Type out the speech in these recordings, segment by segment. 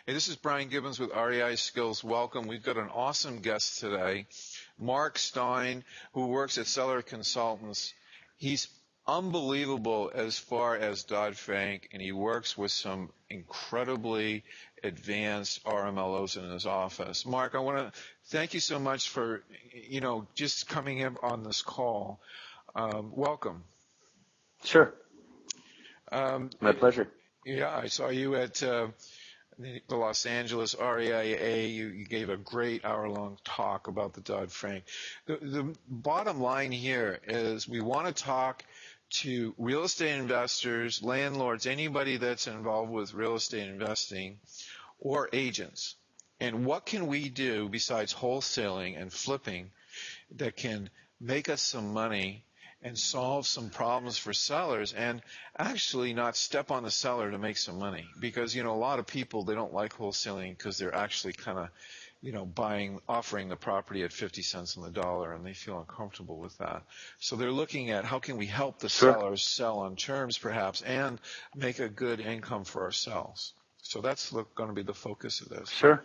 Hey, this is Brian Gibbons with REI Skills. Welcome. We've got an awesome guest today, Mark Stein, who works at Seller Consultants. He's unbelievable as far as Dodd-Frank, and he works with some incredibly advanced RMLOs in his office. Mark, I want to thank you so much for, just coming in on this call. Welcome. Sure. My pleasure. Yeah, I saw you at the Los Angeles REIA. You gave a great hour-long talk about the Dodd-Frank. The bottom line here is we want to talk to real estate investors, landlords, anybody that's involved with real estate investing, or agents. And what can we do besides wholesaling and flipping that can make us some money and solve some problems for sellers and actually not step on the seller to make some money? Because, a lot of people, they don't like wholesaling because they're actually kind of, offering the property at 50 cents on the dollar, and they feel uncomfortable with that. So they're looking at how can we help the sellers sell on terms perhaps and make a good income for ourselves. So that's going to be the focus of this. Sure.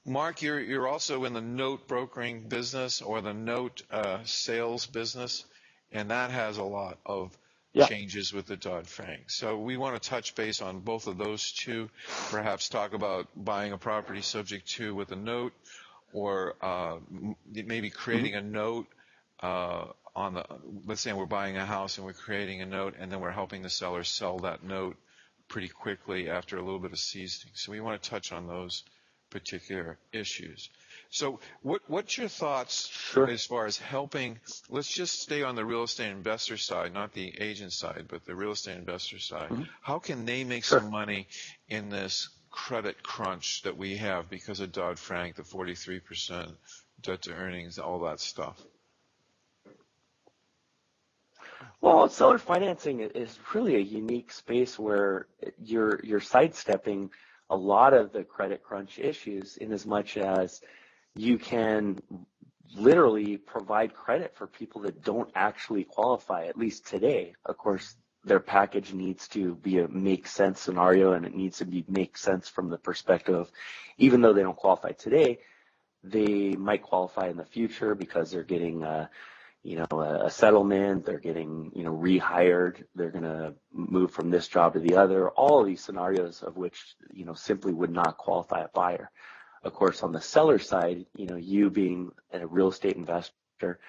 Mark, you're also in the note brokering business or the note sales business, and that has a lot of changes with the Dodd-Frank. So we want to touch base on both of those two, perhaps talk about buying a property subject to with a note, or maybe creating a note let's say we're buying a house and we're creating a note, and then we're helping the seller sell that note pretty quickly after a little bit of seasoning. So we want to touch on those particular issues. So what's your thoughts as far as helping? Let's just stay on the real estate investor side, not the agent side, but the real estate investor side. How can they make some money in this credit crunch that we have because of Dodd-Frank, the 43% debt to earnings, all that stuff? Well, seller financing is really a unique space where you're sidestepping a lot of the credit crunch issues, in as much as you can literally provide credit for people that don't actually qualify, at least today. Of course, their package needs to be a make sense scenario, and it needs to make sense from the perspective of, even though they don't qualify today, they might qualify in the future because they're getting a settlement, they're getting, rehired, they're going to move from this job to the other, all of these scenarios of which, simply would not qualify a buyer. Of course, on the seller side, you being a real estate investor,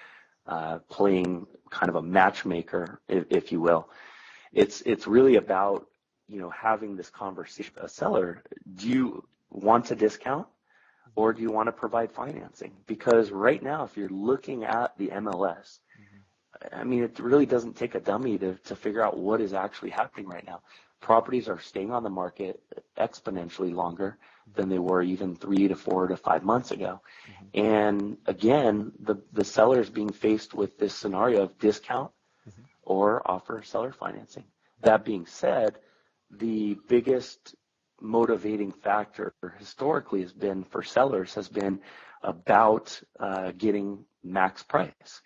playing kind of a matchmaker, if you will, it's really about, having this conversation with a seller. Do you want a discount? Or do you want to provide financing? Because right now, if you're looking at the MLS, I mean, it really doesn't take a dummy to figure out what is actually happening right now. Properties are staying on the market exponentially longer than they were even 3 to 4 to 5 months ago. And again, the seller is being faced with this scenario of discount or offer seller financing. That being said, the biggest motivating factor historically has been for sellers about getting max price.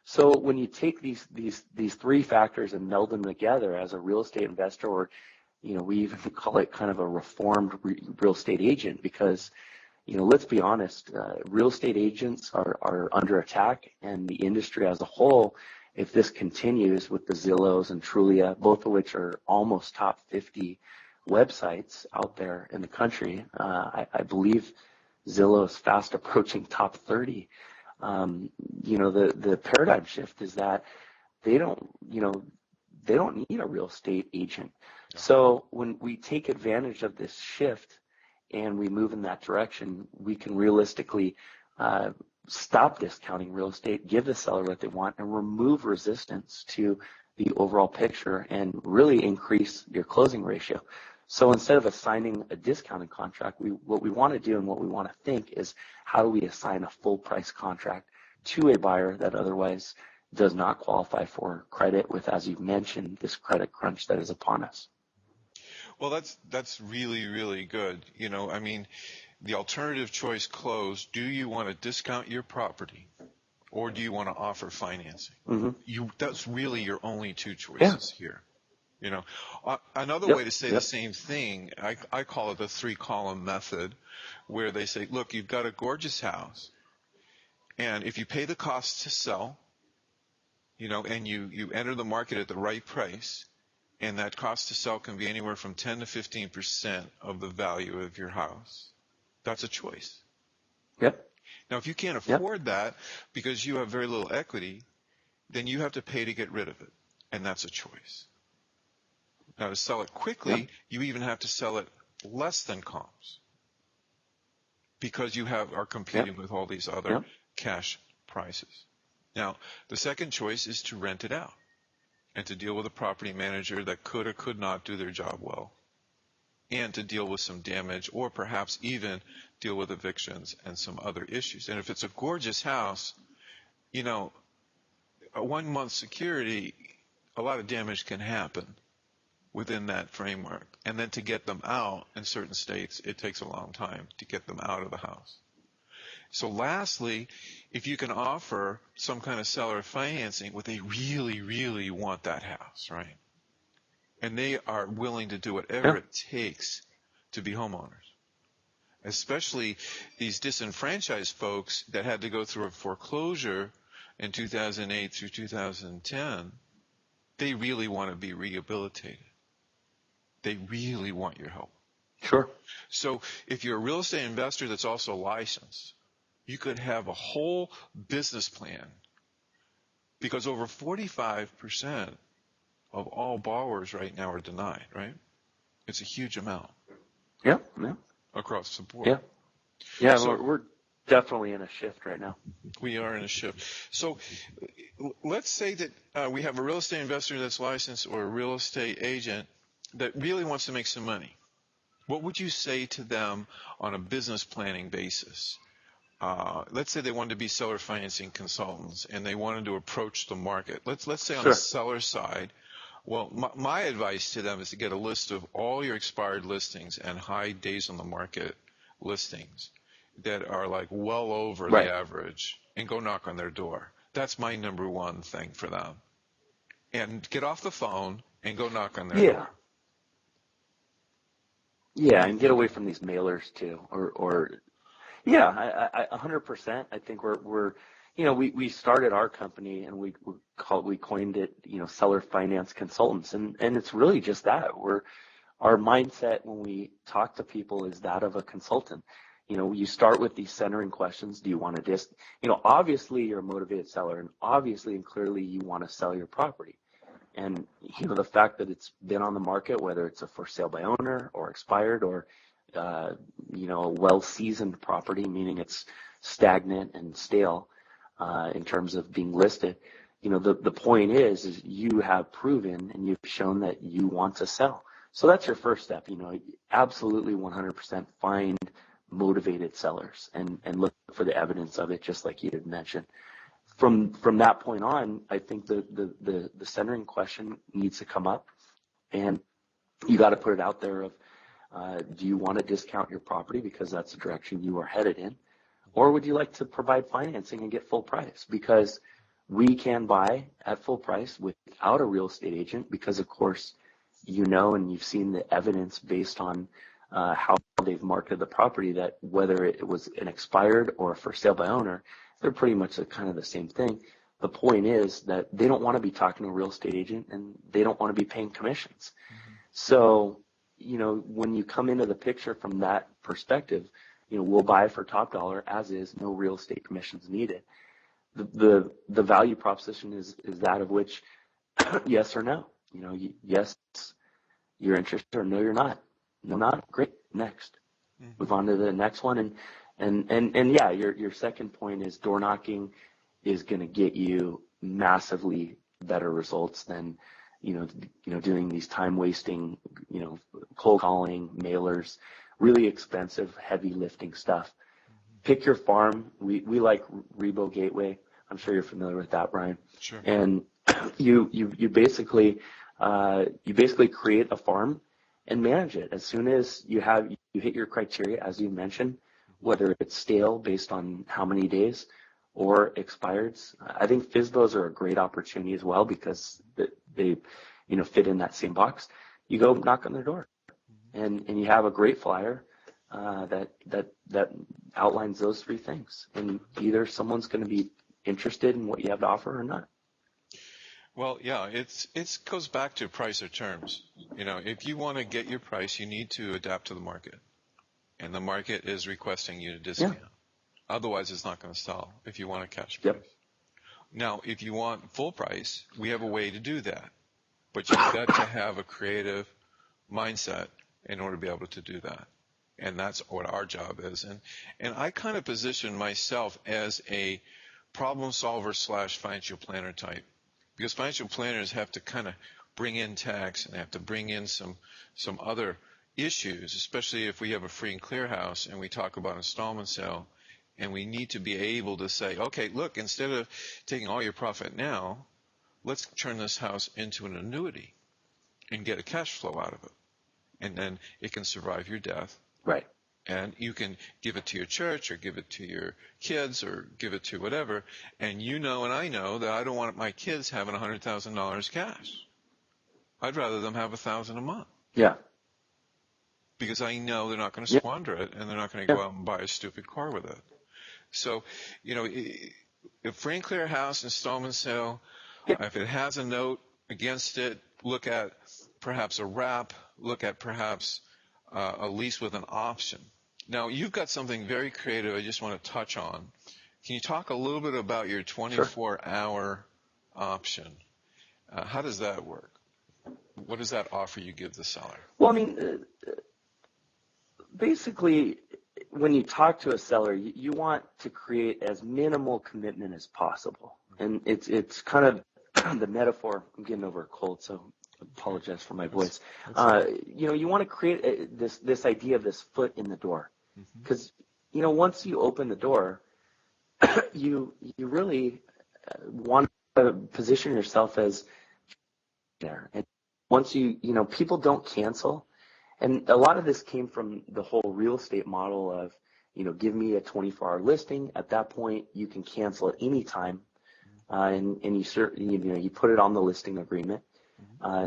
So when you take these three factors and meld them together as a real estate investor, or we even call it kind of a reformed real estate agent, because let's be honest, real estate agents are under attack, and the industry as a whole, if this continues with the Zillows and Trulia, both of which are almost top 50 websites out there in the country. I believe Zillow is fast approaching top 30. The paradigm shift is that they don't need a real estate agent. So when we take advantage of this shift and we move in that direction, we can realistically stop discounting real estate, give the seller what they want, and remove resistance to the overall picture and really increase your closing ratio. So instead of assigning a discounted contract, what we want to do and what we want to think is, how do we assign a full price contract to a buyer that otherwise does not qualify for credit with, as you've mentioned, this credit crunch that is upon us? Well, that's really, really good. The alternative choice closed. Do you want to discount your property, or do you want to offer financing? That's really your only two choices here. You know, another way Yep. to say the Yep. same thing, I call it the 3-column method, where they say, look, you've got a gorgeous house, and if you pay the cost to sell, and you enter the market at the right price, and that cost to sell can be anywhere from 10 to 15% of the value of your house. That's a choice. Yep. Now, if you can't Yep. afford that because you have very little equity, then you have to pay to get rid of it, and that's a choice. Now, to sell it quickly, Yep. you even have to sell it less than comps because you are competing Yep. with all these other Yep. cash prices. Now, the second choice is to rent it out and to deal with a property manager that could or could not do their job well, and to deal with some damage, or perhaps even deal with evictions and some other issues. And if it's a gorgeous house, a 1 month security, a lot of damage can happen within that framework. And then to get them out in certain states, it takes a long time to get them out of the house. So lastly, if you can offer some kind of seller financing, what they really, really want that house, right? And they are willing to do whatever Yep. it takes to be homeowners. Especially these disenfranchised folks that had to go through a foreclosure in 2008 through 2010, they really want to be rehabilitated. They really want your help. Sure. So if you're a real estate investor that's also licensed, you could have a whole business plan, because over 45% of all borrowers right now are denied, right? It's a huge amount Yep. Yep. across the board. Yeah. Yeah. So We're definitely in a shift right now. we are in a shift. So let's say that we have a real estate investor that's licensed, or a real estate agent that really wants to make some money. What would you say to them on a business planning basis? Let's say they wanted to be seller financing consultants and they wanted to approach the market. Let's say on the Sure. seller side. Well, my advice to them is to get a list of all your expired listings and high days on the market listings that are like well over Right. the average, and go knock on their door. That's my number one thing for them. And get off the phone and go knock on their Yeah. door. What Yeah. do you And get think? away from these mailers too, or yeah, I 100%. I think we're we started our company and we coined it, seller finance consultants, and it's really just that. Our mindset when we talk to people is that of a consultant. You start with these centering questions. Do you want to obviously you're a motivated seller, and obviously and clearly you want to sell your property. And the fact that it's been on the market, whether it's a for sale by owner or expired, or a well-seasoned property, meaning it's stagnant and stale in terms of being listed. The point is you have proven and you've shown that you want to sell. So that's your first step. Absolutely 100% find motivated sellers and look for the evidence of it, just like you had mentioned. From that point on, I think the centering question needs to come up, and you got to put it out there of, do you want to discount your property because that's the direction you are headed in? Or would you like to provide financing and get full price? Because we can buy at full price without a real estate agent, because of course, and you've seen the evidence based on how they've marketed the property, that whether it was an expired or for sale by owner, they're pretty much kind of the same thing. The point is that they don't want to be talking to a real estate agent, and they don't want to be paying commissions. Mm-hmm. So, when you come into the picture from that perspective, we'll buy for top dollar as is, no real estate commissions needed. The value proposition is that of which yes or no. Yes, you're interested, or no, you're not. No, not great. Next, move on to the next one. And yeah, your second point is door knocking is going to get you massively better results than doing these time wasting, cold calling, mailers, really expensive, heavy lifting stuff. Pick your farm. We like Rebo Gateway. I'm sure you're familiar with that, Brian. Sure. And you basically create a farm and manage it. As soon as you hit your criteria, as you mentioned, whether it's stale based on how many days or expireds. I think FSBOs are a great opportunity as well, because they fit in that same box, you go knock on their door, and you have a great flyer that outlines those three things, and either someone's going to be interested in what you have to offer or not. Well, yeah, it goes back to price or terms. If you want to get your price, you need to adapt to the market, and the market is requesting you to discount. Yeah. Otherwise, it's not going to sell if you want a cash price. Yep. Now, if you want full price, we have a way to do that, but you've got to have a creative mindset in order to be able to do that. And that's what our job is. And I kind of position myself as a problem solver / financial planner type, because financial planners have to kind of bring in tax and have to bring in some other issues, especially if we have a free and clear house and we talk about installment sale, and we need to be able to say, okay, look, instead of taking all your profit now, let's turn this house into an annuity and get a cash flow out of it. And then it can survive your death. Right. And you can give it to your church or give it to your kids or give it to whatever. And and I know that I don't want my kids having $100,000 cash. I'd rather them have $1,000 a month. Yeah. Because I know they're not going to squander it, and they're not going to go out and buy a stupid car with it. So, if free and clear house installment sale, if it has a note against it, look at perhaps a wrap, look at perhaps a lease with an option. Now, you've got something very creative I just want to touch on. Can you talk a little bit about your 24-hour option? How does that work? What does that offer you give the seller? Well, I mean, basically, when you talk to a seller, you want to create as minimal commitment as possible. And it's kind of the metaphor. I'm getting over a cold, so apologize for my voice. You want to create this idea of this foot in the door, because once you open the door, you really want to position yourself as there. And once people don't cancel, and a lot of this came from the whole real estate model of give me a 24-hour listing. At that point, you can cancel at any time, and you put it on the listing agreement.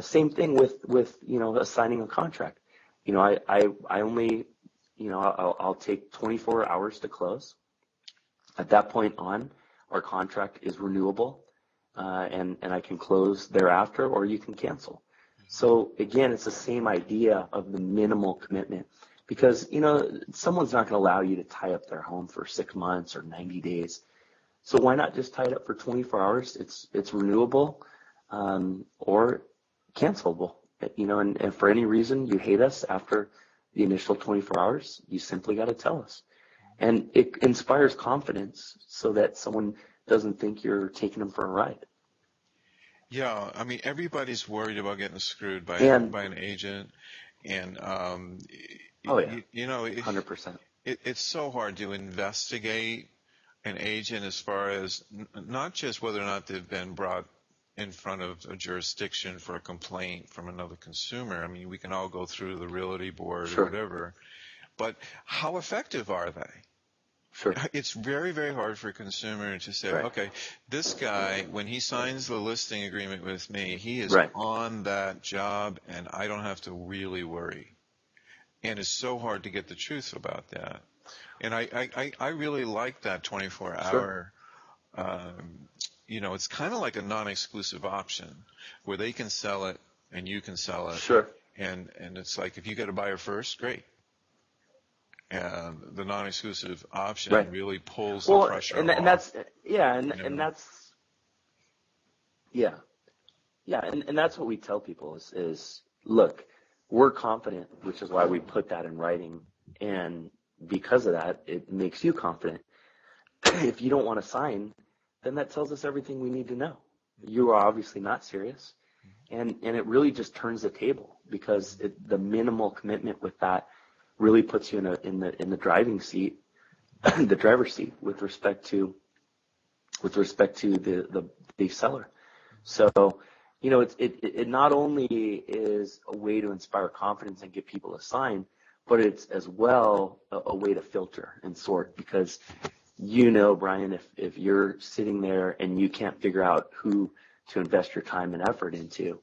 Same thing with assigning a contract. I only I'll take 24 hours to close. At that point on, our contract is renewable, and I can close thereafter, or you can cancel. So again, it's the same idea of the minimal commitment, because someone's not going to allow you to tie up their home for 6 months or 90 days. So why not just tie it up for 24 hours? It's renewable, or cancelable. And for any reason you hate us after the initial 24 hours, you simply got to tell us. And it inspires confidence so that someone doesn't think you're taking them for a ride. Yeah, I mean, everybody's worried about getting screwed by an agent, and 100%. It's so hard to investigate an agent as far as not just whether or not they've been brought in front of a jurisdiction for a complaint from another consumer. I mean, we can all go through the realty board or whatever, but how effective are they? Sure. It's very, very hard for a consumer to say, okay, this guy, when he signs the listing agreement with me, he is on that job, and I don't have to really worry. And it's so hard to get the truth about that. And I really like that 24-hour, it's kind of like a non-exclusive option where they can sell it and you can sell it. Sure. And it's like, if you get a buyer first, great. And the non-exclusive option really pulls the pressure off. And that's what we tell people is look, we're confident, which is why we put that in writing, and because of that, it makes you confident. If you don't want to sign, then that tells us everything we need to know. You are obviously not serious, and it really just turns the table, because the minimal commitment with that really puts you in the driving seat, the driver's seat with respect to the seller. So, it not only is a way to inspire confidence and get people to sign, but it's as well a way to filter and sort, because Brian, if you're sitting there and you can't figure out who to invest your time and effort into,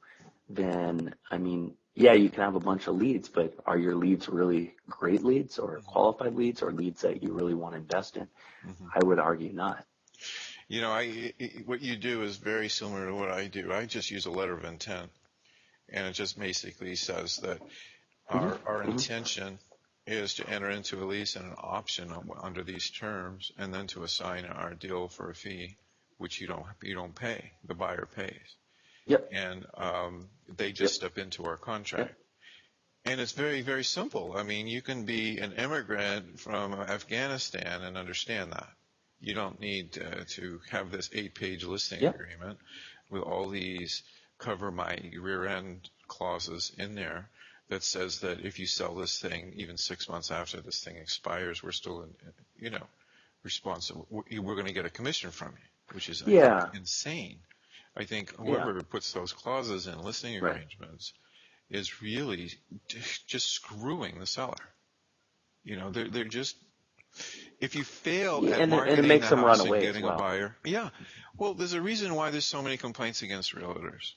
then, I mean, yeah, you can have a bunch of leads, but are your leads really great leads or qualified leads or leads that you really want to invest in? Mm-hmm. I would argue not. You know, what you do is very similar to what I do. I just use a letter of intent, and it just basically says that our intention is to enter into a lease and an option under these terms, and then to assign our deal for a fee, which you don't pay. The buyer pays, Yep. and they just step into our contract. Yep. And it's very, very simple. I mean, you can be an immigrant from Afghanistan and understand that. You don't need to have this 8-page listing agreement with all these cover my rear end clauses in there that says that if you sell this thing, even 6 months after this thing expires, we're still, responsible. We're going to get a commission from you, which is I think, insane. I think whoever puts those clauses in listing arrangements is really just screwing the seller. You know, they're just, if you fail at marketing and it makes the them run house and away getting as well. a buyer, well, there's a reason why there's so many complaints against realtors.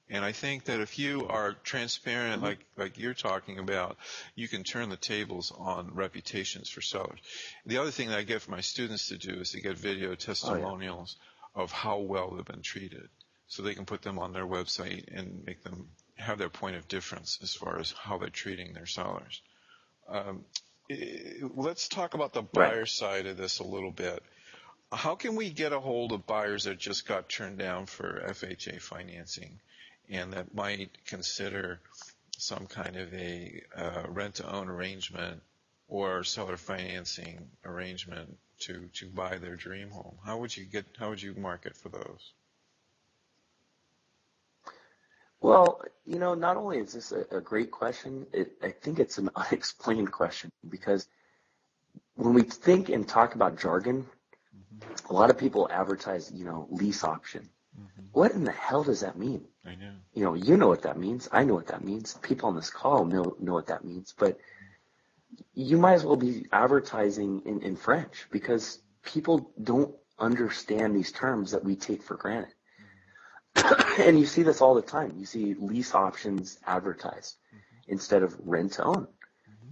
And I think that if you are transparent, like you're talking about, you can turn the tables on reputations for sellers. The other thing that I get for my students to do is to get video testimonials of how well they've been treated, so they can put them on their website and make them have their point of difference as far as how they're treating their sellers. Let's talk about the buyer side of this a little bit. How can we get a hold of buyers that just got turned down for FHA financing and that might consider some kind of a rent-to-own arrangement or seller financing arrangement to buy their dream home? How would you market for those? Well, not only is this a great question, I think it's an unexplained question, because when we think and talk about jargon, a lot of people advertise, lease option. What in the hell does that mean? I know. You know what that means. I know what that means. People on this call know what that means. But you might as well be advertising in French, because people don't understand these terms that we take for granted. And you see this all the time. You see lease options advertised instead of rent to own.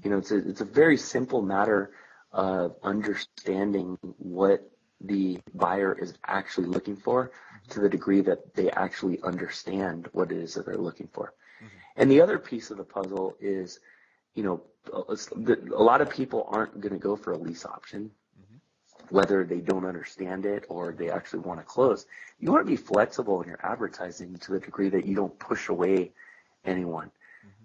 It's a very simple matter of understanding what the buyer is actually looking for, to the degree that they actually understand what it is that they're looking for. And the other piece of the puzzle is, a lot of people aren't going to go for a lease option, whether they don't understand it or they actually want to close. You want to be flexible in your advertising to the degree that you don't push away anyone.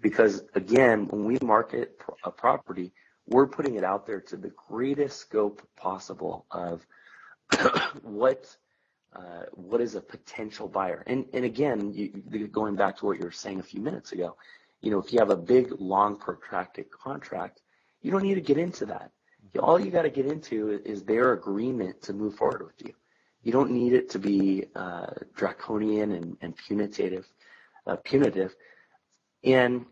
Because, again, when we market a property, we're putting it out there to the greatest scope possible of what is a potential buyer. And again, going back to what you were saying a few minutes ago, if you have a big, long, protracted contract, you don't need to get into that. All you got to get into is their agreement to move forward with you. You don't need it to be draconian and punitive. And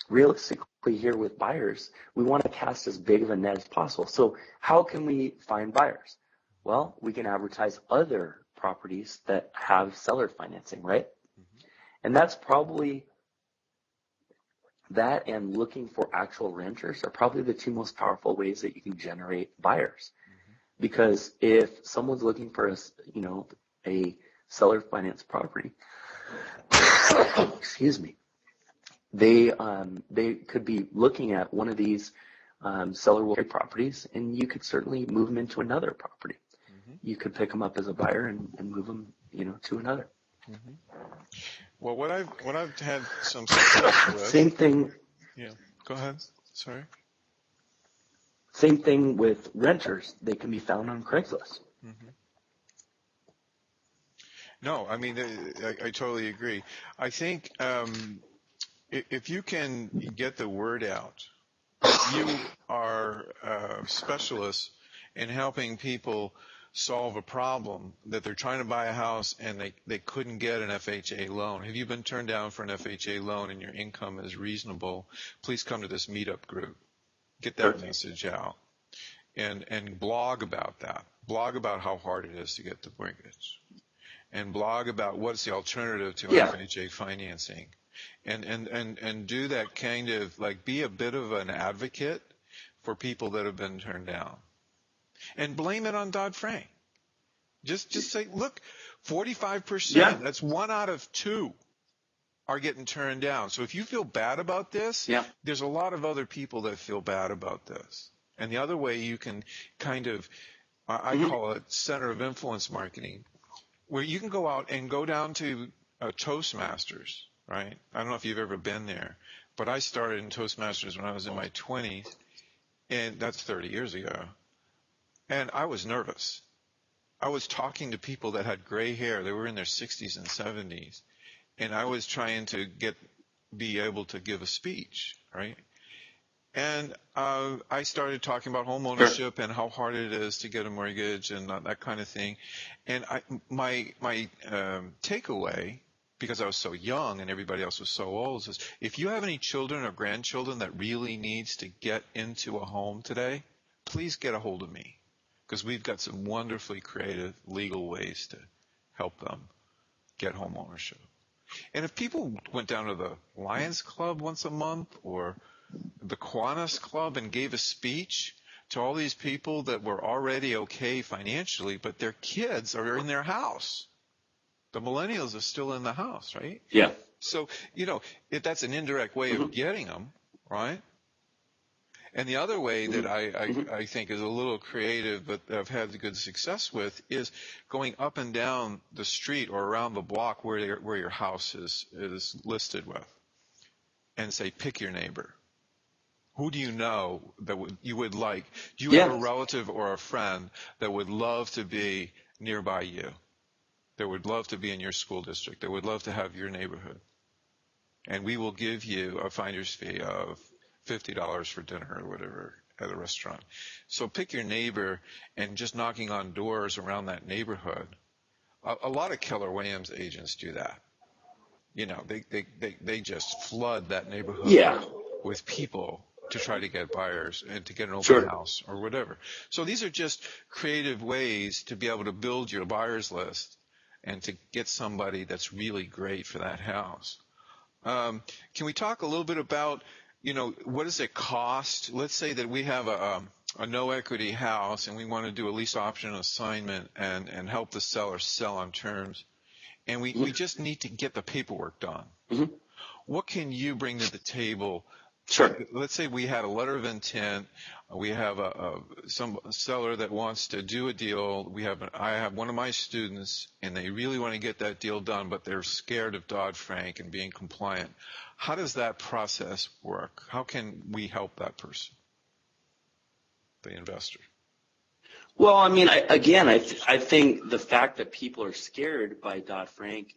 realistically here with buyers, we want to cast as big of a net as possible. So how can we find buyers? Well, we can advertise other properties that have seller financing, right? And that's probably, that and looking for actual renters are probably the two most powerful ways that you can generate buyers. Because if someone's looking for a seller finance property, excuse me, they could be looking at one of these seller properties, and you could certainly move them into another property. You could pick them up as a buyer and move them, to another. Well, what I've had some success with. Same thing. Yeah, go ahead. Sorry. Same thing with renters. They can be found on Craigslist. No, I mean, I totally agree. I think if you can get the word out, you are specialists in helping people solve a problem that they're trying to buy a house and they couldn't get an FHA loan. Have you been turned down for an FHA loan and your income is reasonable? Please come to this meetup group. Get that message out and blog about that. Blog about how hard it is to get the mortgage. and blog about what's the alternative to Yeah. FHA financing, and do that kind of like be a bit of an advocate for people that have been turned down, and blame it on Dodd-Frank. Just say, look, 45%. Yeah. That's 1 out of 2 are getting turned down. So if you feel bad about this, Yeah. there's a lot of other people that feel bad about this. And the other way you can kind of, I call it center of influence marketing, where you can go out and go down to Toastmasters, right? I don't know if you've ever been there, but I started in Toastmasters when I was in my 20s, and that's 30 years ago. And I was nervous. I was talking to people that had gray hair. They were in their 60s and 70s. And I was trying to be able to give a speech, right? And I started talking about home ownership and how hard it is to get a mortgage and that kind of thing. And my takeaway, because I was so young and everybody else was so old, is if you have any children or grandchildren that really needs to get into a home today, please get a hold of me, because we've got some wonderfully creative legal ways to help them get home ownership. And if people went down to the Lions Club once a month or the Kiwanis Club and gave a speech to all these people that were already okay financially, but their kids are in their house. The millennials are still in the house, right? Yeah. So, if that's an indirect way of getting them, right? And the other way that I think is a little creative, but I've had good success with, is going up and down the street or around the block where your house is listed with, and say, pick your neighbor. Who do you know that you would like? Do you have a relative or a friend that would love to be nearby you, that would love to be in your school district, that would love to have your neighborhood? And we will give you a finder's fee of $50 for dinner or whatever at a restaurant. So pick your neighbor, and just knocking on doors around that neighborhood. A lot of Keller Williams agents do that. They just flood that neighborhood with people to try to get buyers and to get an open house or whatever. So these are just creative ways to be able to build your buyers list and to get somebody that's really great for that house. Can we talk a little bit about, what does it cost? Let's say that we have a no equity house and we want to do a lease option assignment and help the seller sell on terms. And we just need to get the paperwork done. What can you bring to the table? Sure. Let's say we had a letter of intent. We have some seller that wants to do a deal. I have one of my students, and they really want to get that deal done, but they're scared of Dodd-Frank and being compliant. How does that process work? How can we help that person, the investor? Well, I mean, I think the fact that people are scared by Dodd-Frank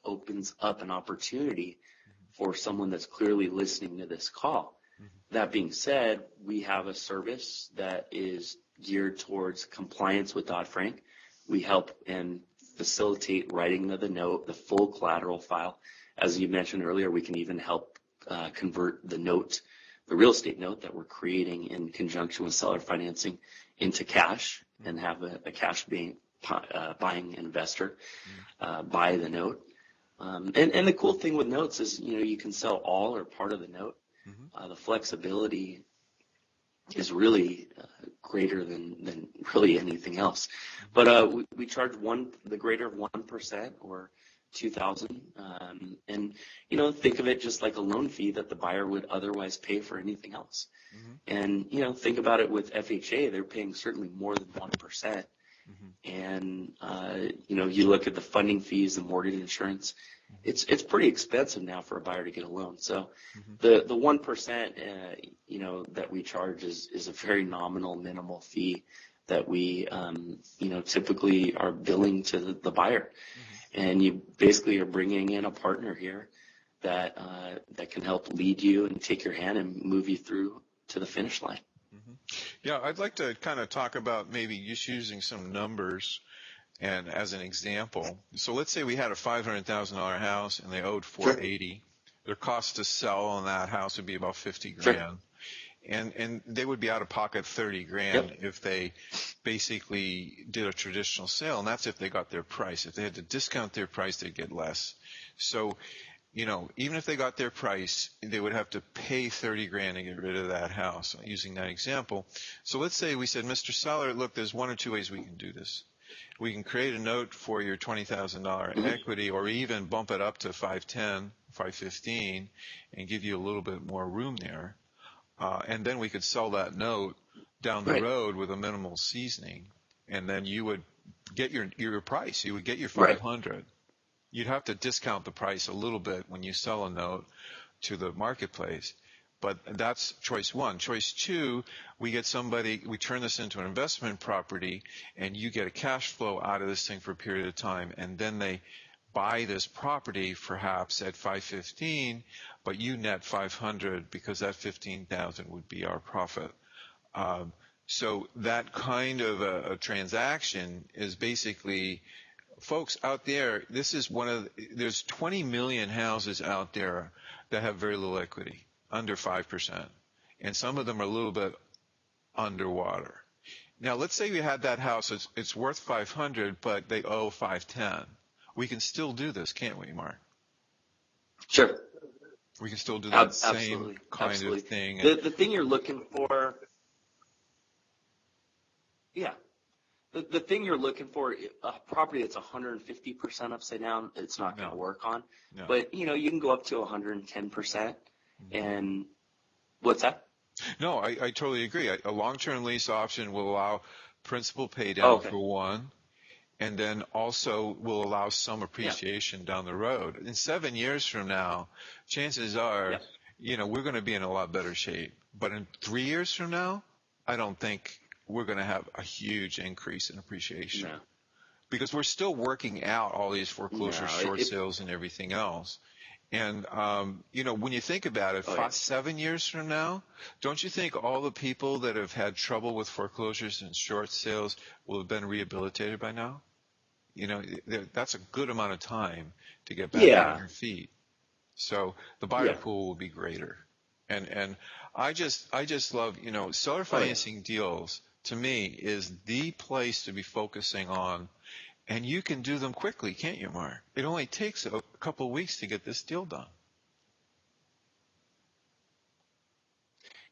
opens up an opportunity for someone that's clearly listening to this call. That being said, we have a service that is geared towards compliance with Dodd-Frank. We help and facilitate writing of the note, the full collateral file. As you mentioned earlier, we can even help convert the note, the real estate note that we're creating in conjunction with seller financing, into cash, and have a cash buying investor buy the note. And the cool thing with notes is, you can sell all or part of the note. The flexibility is really greater than really anything else. But we charge the greater of 1% or $2,000, and think of it just like a loan fee that the buyer would otherwise pay for anything else. And think about it with FHA; they're paying certainly more than 1%. And you look at the funding fees, the mortgage insurance. It's pretty expensive now for a buyer to get a loan. So the 1% that we charge is a very nominal, minimal fee that we typically are billing to the buyer. And you basically are bringing in a partner here that can help lead you and take your hand and move you through to the finish line. Yeah, I'd like to kind of talk about maybe just using some numbers and as an example. So let's say we had a $500,000 house and they owed $480,000. Their cost to sell on that house would be about $50,000. and they would be out of pocket 30 grand if they basically did a traditional sale, and that's if they got their price. If they had to discount their price, they'd get less. So, even if they got their price, they would have to pay 30 grand to get rid of that house, using that example. So let's say we said, Mr. Seller, look, there's one or two ways we can do this. We can create a note for your $20,000 equity, or even bump it up to 510, 515, and give you a little bit more room there. And then we could sell that note down the road with a minimal seasoning, and then you would get your price. You would get your 500. You'd have to discount the price a little bit when you sell a note to the marketplace. But that's choice one. Choice two, we turn this into an investment property, and you get a cash flow out of this thing for a period of time, and then they buy this property perhaps at 515, but you net 500 because that 15,000 would be our profit. So that kind of a transaction is basically, folks out there, there's 20 million houses out there that have very little equity, under 5%. And some of them are a little bit underwater. Now, let's say we had that house, it's worth 500, but they owe 510. We can still do this, can't we, Mark? Sure. We can still do that same Absolutely. kind Absolutely. of thing. The thing you're looking for, the thing you're looking for, a property that's 150% upside down, it's not going to work on. No. But, you can go up to 110%. And what's that? No, I totally agree. A long-term lease option will allow principal pay down for one, and then also will allow some appreciation down the road. In 7 years from now, chances are, we're going to be in a lot better shape. But in 3 years from now, I don't think we're going to have a huge increase in appreciation. No. Because we're still working out all these foreclosures, short sales, and everything else. And, when you think about it, 7 years from now, don't you think all the people that have had trouble with foreclosures and short sales will have been rehabilitated by now? That's a good amount of time to get back on your feet. So the buyer pool will be greater. And I just love, seller financing deals, to me, is the place to be focusing on. And you can do them quickly, can't you, Mark? It only takes a couple of weeks to get this deal done.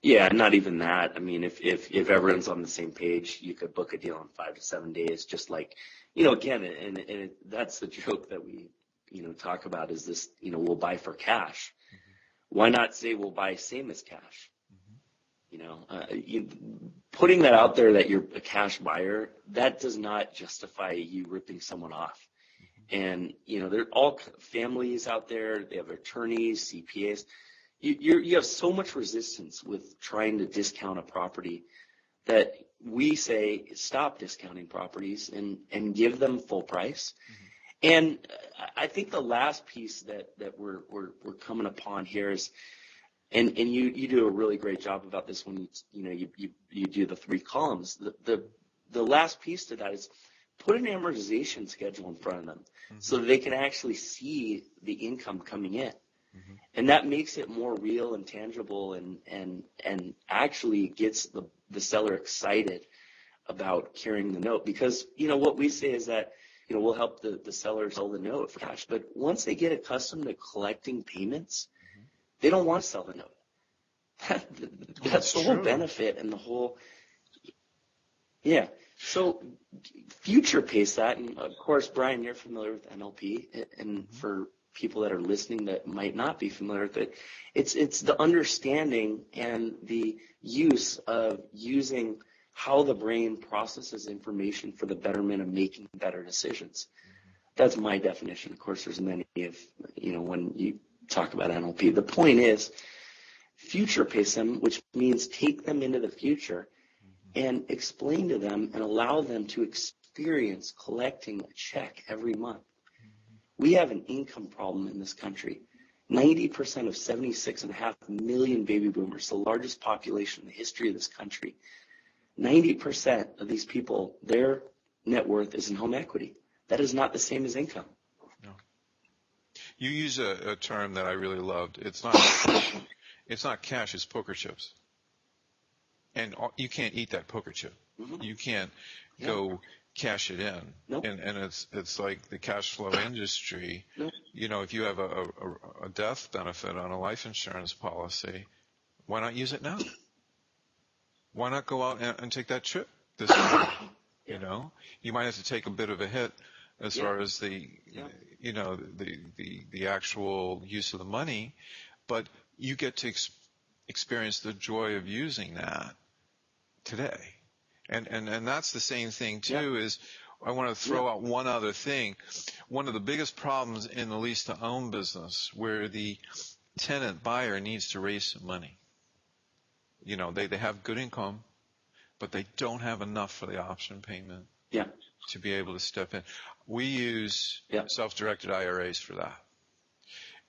Yeah, not even that. I mean, if everyone's on the same page, you could book a deal in 5 to 7 days, just like, again, and that's the joke that we, talk about is this, we'll buy for cash. Why not say we'll buy same as cash? Putting that out there that you're a cash buyer, that does not justify you ripping someone off. And, there are all families out there. They have attorneys, CPAs. You have so much resistance with trying to discount a property that we say stop discounting properties and give them full price. And I think the last piece that we're coming upon here is, and you do a really great job about this when you do the 3 columns. The last piece to that is put an amortization schedule in front of them so that they can actually see the income coming in. And that makes it more real and tangible and actually gets the seller excited about carrying the note. Because, what we say is that, we'll help the seller sell the note for cash. But once they get accustomed to collecting payments, they don't want to sell the note. That's the whole benefit and the whole, So future pace that, and of course, Brian, you're familiar with NLP, and for people that are listening that might not be familiar with it, it's the understanding and the use of using how the brain processes information for the betterment of making better decisions. That's my definition. Of course, there's many of, when you talk about NLP. The point is, future pace them, which means take them into the future and explain to them and allow them to experience collecting a check every month. We have an income problem in this country. 90% of 76.5 million baby boomers, the largest population in the history of this country, 90% of these people, their net worth is in home equity. That is not the same as income. No. You use a term that I really loved. It's not cash, it's poker chips. and you can't eat that poker chip. Mm-hmm. You can't Yeah. go cash it in. Nope. And it's like the cash flow industry. Nope. You know, if you have a death benefit on a life insurance policy, why not use it now? Why not go out and take that trip this week? You know, you might have to take a bit of a hit as far as the, you know, the actual use of the money, but you get to experience the joy of using that today. And that's the same thing too, is I want to throw out one other thing. One of the biggest problems in the lease to own business, where the tenant buyer needs to raise some money. You know, they have good income, but they don't have enough for the option payment to be able to step in. We use self-directed IRAs for that.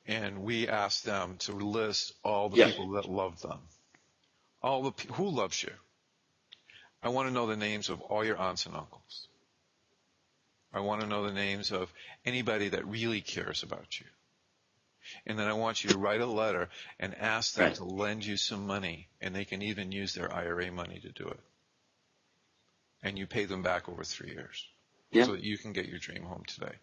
And we ask them to list all the people that love them. Who loves you? I want to know the names of all your aunts and uncles. I want to know the names of anybody that really cares about you. And then I want you to write a letter and ask them to lend you some money, and they can even use their IRA money to do it. And you pay them back over 3 years so that you can get your dream home today.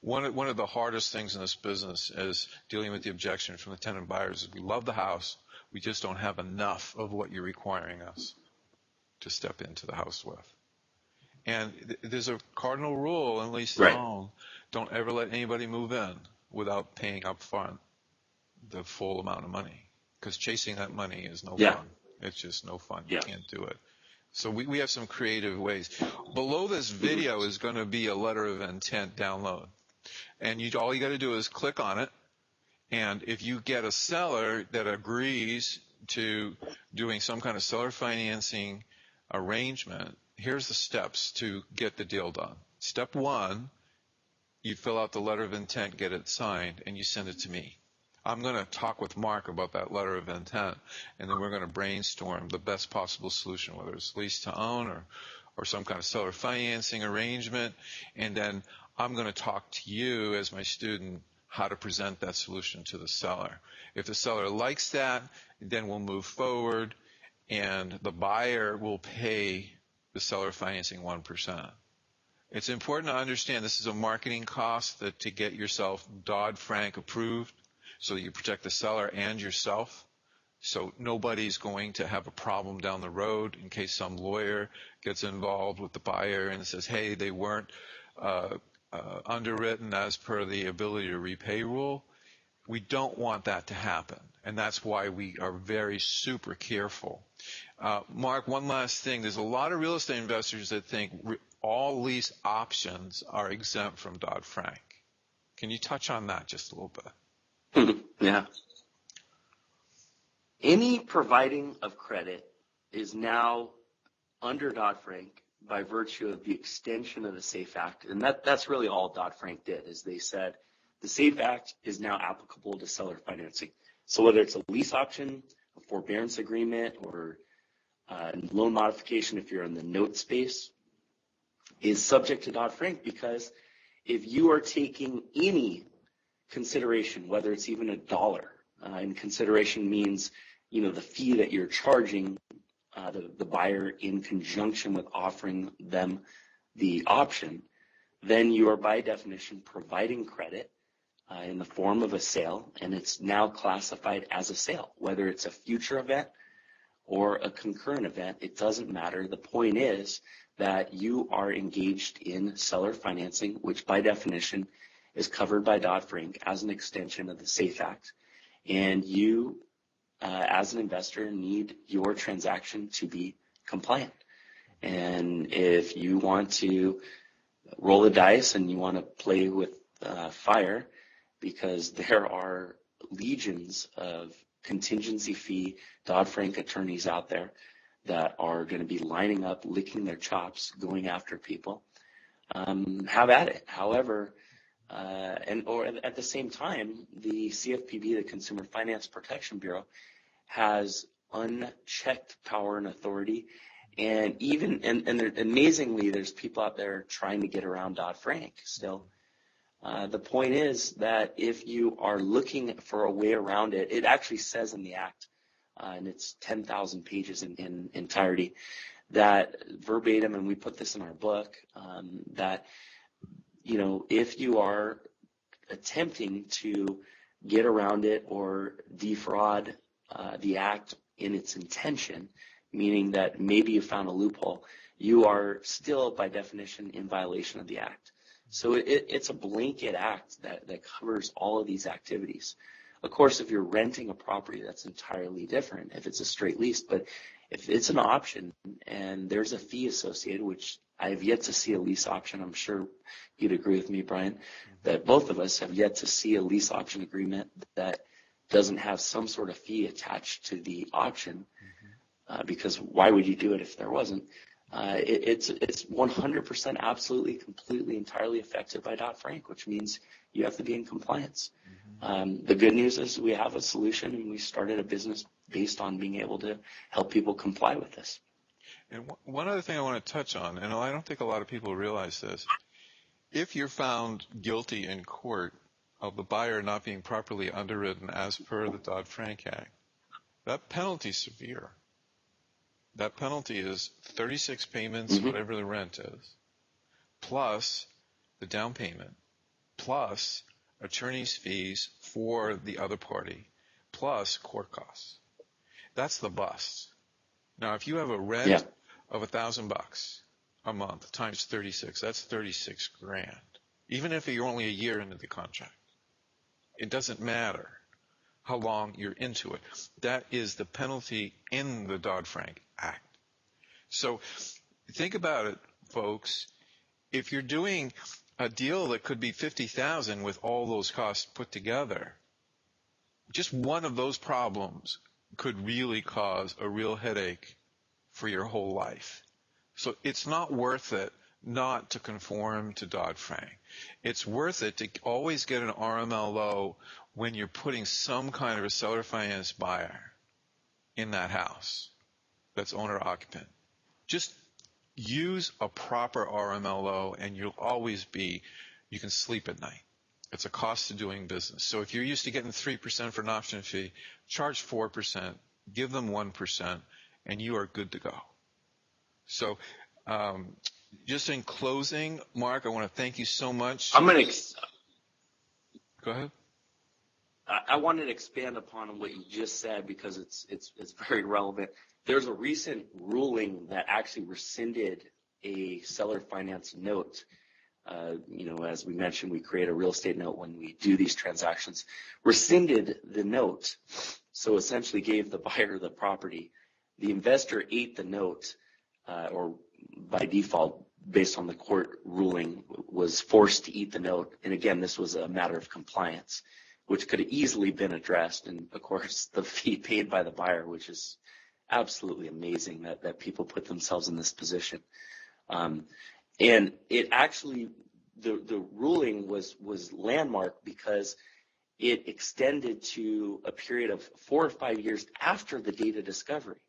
One of the hardest things in this business is dealing with the objection from the tenant buyers is we love the house, we just don't have enough of what you're requiring us to step into the house with. And there's a cardinal rule in lease to own: don't ever let anybody move in without paying up front the full amount of money, because chasing that money is no fun. It's just no fun. You can't do it. So we have some creative ways. Below this video is going to be a letter of intent download. And all you got to do is click on it. And if you get a seller that agrees to doing some kind of seller financing arrangement, here's the steps to get the deal done. Step 1, you fill out the letter of intent, get it signed, and you send it to me. I'm going to talk with Mark about that letter of intent, and then we're going to brainstorm the best possible solution, whether it's lease to own or some kind of seller financing arrangement. And then I'm going to talk to you as my student how to present that solution to the seller. If the seller likes that, then we'll move forward, and the buyer will pay the seller financing 1%. It's important to understand this is a marketing cost that to get yourself Dodd-Frank approved, so that you protect the seller and yourself. So nobody's going to have a problem down the road in case some lawyer gets involved with the buyer and says, hey, they weren't underwritten as per the ability to repay rule. We don't want that to happen, and that's why we are very super careful. Mark, one last thing. There's a lot of real estate investors that think all lease options are exempt from Dodd-Frank. Can you touch on that just a little bit? Yeah. Any providing of credit is now under Dodd-Frank by virtue of the extension of the SAFE Act. And that's really all Dodd-Frank did, is they said the SAFE Act is now applicable to seller financing. So whether it's a lease option, a forbearance agreement, or loan modification if you're in the note space, is subject to Dodd-Frank, because if you are taking any consideration, whether it's even $1, and consideration means, the fee that you're charging the buyer in conjunction with offering them the option, then you are by definition providing credit in the form of a sale, and it's now classified as a sale. Whether it's a future event or a concurrent event, it doesn't matter. The point is that you are engaged in seller financing, which by definition is covered by Dodd-Frank as an extension of the SAFE Act. And you, as an investor, need your transaction to be compliant. And if you want to roll the dice and you want to play with fire, because there are legions of contingency fee Dodd-Frank attorneys out there that are going to be lining up, licking their chops, going after people, have at it. However, or at the same time, the CFPB, the Consumer Finance Protection Bureau, has unchecked power and authority. And amazingly, there's people out there trying to get around Dodd-Frank still. The point is that if you are looking for a way around it, it actually says in the Act, and it's 10,000 pages in entirety, that verbatim, and we put this in our book, that, if you are attempting to get around it or defraud the act in its intention, meaning that maybe you found a loophole, you are still, by definition, in violation of the act. So it's a blanket act that covers all of these activities. Of course, if you're renting a property, that's entirely different if it's a straight lease. But if it's an option and there's a fee associated, which I have yet to see a lease option, I'm sure you'd agree with me, Brian, that both of us have yet to see a lease option agreement that doesn't have some sort of fee attached to the option, because why would you do it if there wasn't? It's 100% absolutely, completely, entirely affected by Dodd-Frank, which means you have to be in compliance. The good news is we have a solution, and we started a business based on being able to help people comply with this. And one other thing I want to touch on, and I don't think a lot of people realize this, if you're found guilty in court of the buyer not being properly underwritten as per the Dodd-Frank Act, that penalty is severe. That penalty is 36 payments, whatever the rent is, plus the down payment, plus attorney's fees for the other party, plus court costs. That's the bust. Now, if you have a rent of $1,000 a month times 36, that's 36 grand. Even if you're only a year into the contract, it doesn't matter how long you're into it. That is the penalty in the Dodd-Frank Act. So think about it, folks. If you're doing a deal that could be $50,000 with all those costs put together, just one of those problems could really cause a real headache for your whole life. So it's not worth it not to conform to Dodd-Frank. It's worth it to always get an RMLO when you're putting some kind of a seller finance buyer in that house that's owner-occupant. Just use a proper RMLO and you can sleep at night. It's a cost to doing business. So if you're used to getting 3% for an option fee, charge 4%, give them 1%, and you are good to go. So just in closing, Mark, I want to thank you so much. I'm going to go ahead. I wanted to expand upon what you just said because it's very relevant. There's a recent ruling that actually rescinded a seller finance note. As we mentioned, we create a real estate note when we do these transactions. Rescinded the note, so essentially gave the buyer the property. The investor ate the note, or by default, based on the court ruling, was forced to eat the note. And again, this was a matter of compliance, which could have easily been addressed. And of course, the fee paid by the buyer, which is absolutely amazing that people put themselves in this position. And it actually, the ruling was landmark because it extended to a period of 4 or 5 years after the date of discovery,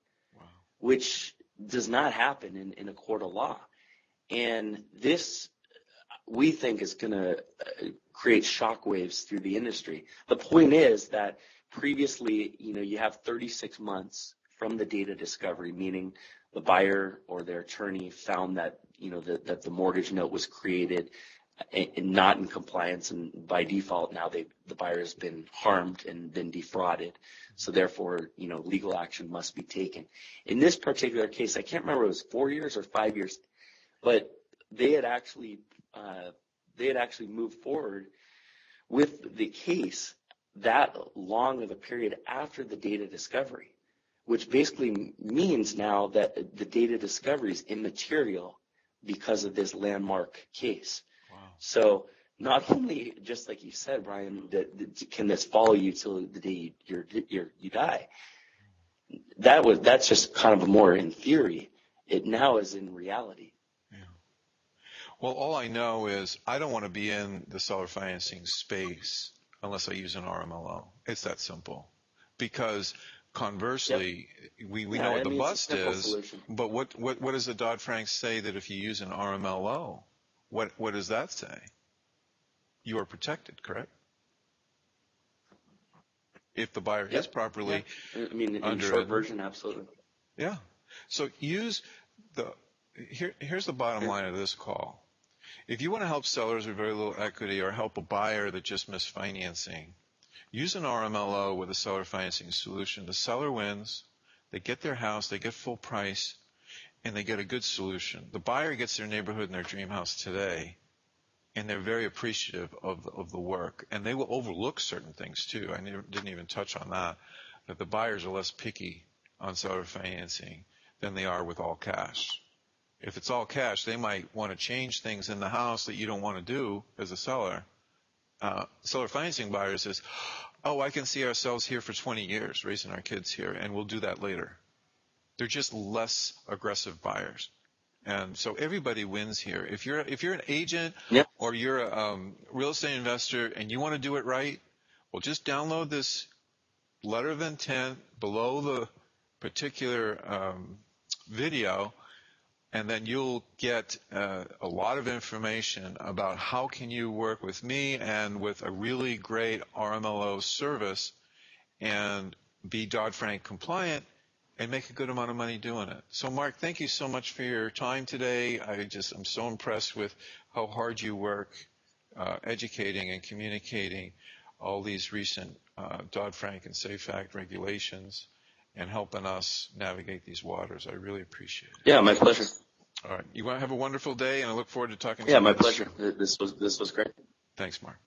which does not happen in a court of law. And this, we think, is going to create shockwaves through the industry. The point is that previously, you have 36 months from the date of discovery, meaning the buyer or their attorney found that, that the mortgage note was created and not in compliance, and by default now the buyer has been harmed and been defrauded. So therefore, legal action must be taken. In this particular case, I can't remember if it was 4 years or 5 years, but they had actually moved forward with the case that long of a period after the date of discovery, which basically means now that the date of discovery is immaterial because of this landmark case. Wow. So not only, just like you said, Brian, that can this follow you till the day you die. That's just kind of more in theory. It now is in reality. Yeah. Well, all I know is I don't want to be in the seller financing space unless I use an RMLO. It's that simple. Because conversely, we know what the bust is, solution. But what does the Dodd-Frank say that if you use an RMLO, what does that say? You are protected, correct? if the buyer is Yep. properly Yeah. I mean, in short underwritten. version, absolutely. Yeah. So here's the bottom line of this call. If you want to help sellers with very little equity or help a buyer that just missed financing, use an RMLO with a seller financing solution. The seller wins, they get their house, they get full price, and they get a good solution. The buyer gets their neighborhood and their dream house today, and they're very appreciative of the work. And they will overlook certain things too. I didn't even touch on that the buyers are less picky on seller financing than they are with all cash. If it's all cash, they might want to change things in the house that you don't want to do as a seller. Seller financing buyer says, oh, I can see ourselves here for 20 years raising our kids here, and we'll do that later. They're just less aggressive buyers. And so everybody wins here. If you're an agent Yep. or you're a real estate investor and you want to do it right, well, just download this letter of intent below the particular video, and then you'll get a lot of information about how can you work with me and with a really great RMLO service and be Dodd-Frank compliant and make a good amount of money doing it. So, Mark, thank you so much for your time today. I'm so impressed with how hard you work educating and communicating all these recent Dodd-Frank and SAFE Act regulations and helping us navigate these waters. I really appreciate it. Yeah, my pleasure. All right. You want to have a wonderful day, and I look forward to talking to Yeah, you. my pleasure. This was great. Thanks, Mark.